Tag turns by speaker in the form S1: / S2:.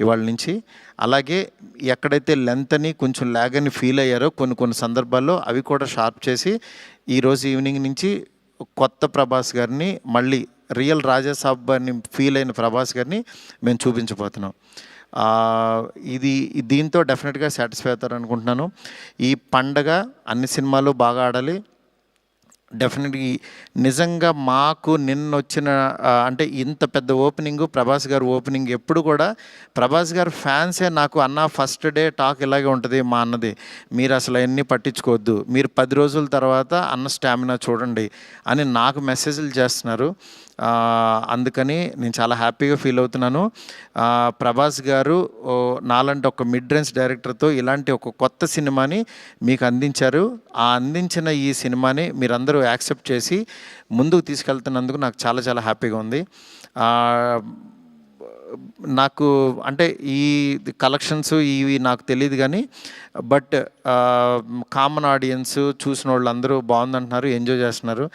S1: ఇవాళ నుంచి. అలాగే ఎక్కడైతే లెంత్ అని కొంచెం ల్యాగ్ అని ఫీల్ అయ్యారో కొన్ని సందర్భాల్లో అవి కూడా షార్ప్ చేసి ఈరోజు ఈవినింగ్ నుంచి కొత్త ప్రభాస్ గారిని, మళ్ళీ రియల్ రాజాసాబ్ అని ఫీల్ అయిన ప్రభాస్ గారిని మేము చూపించబోతున్నాం. దీంతో డెఫినెట్గా సాటిస్ఫై అవుతారు అనుకుంటున్నాను. ఈ పండగ అన్ని సినిమాలు బాగా ఆడాలి. డెఫినెట్గా నిజంగా మాకు నిన్న వచ్చిన అంటే ఇంత పెద్ద ఓపెనింగ్, ప్రభాస్ గారు ఓపెనింగ్ ఎప్పుడు కూడా ప్రభాస్ గారు ఫ్యాన్సే నాకు అన్న ఫస్ట్ డే టాక్ ఇలాగే ఉంటుంది మా అన్నది, మీరు అసలు అవన్నీ పట్టించుకోవద్దు, మీరు 10 రోజుల తర్వాత అన్న స్టామినా చూడండి అని నాకు మెసేజ్లు చేస్తున్నారు. అందుకని నేను చాలా హ్యాపీగా ఫీల్ అవుతున్నాను. ప్రభాస్ గారు నాలాంటి ఒక మిడ్ రేంజ్ డైరెక్టర్తో ఇలాంటి ఒక కొత్త సినిమాని మీకు అందించారు. అందించిన ఈ సినిమాని మీరందరూ యాక్సెప్ట్ చేసి ముందుకు తీసుకెళ్తున్నందుకు నాకు చాలా చాలా హ్యాపీగా ఉంది. నాకు అంటే ఈ కలెక్షన్స్ ఇవి నాకు తెలియదు కానీ బట్ కామన్ ఆడియన్స్ చూసిన వాళ్ళందరూ బాగుందంటున్నారు, ఎంజాయ్ చేస్తున్నారు.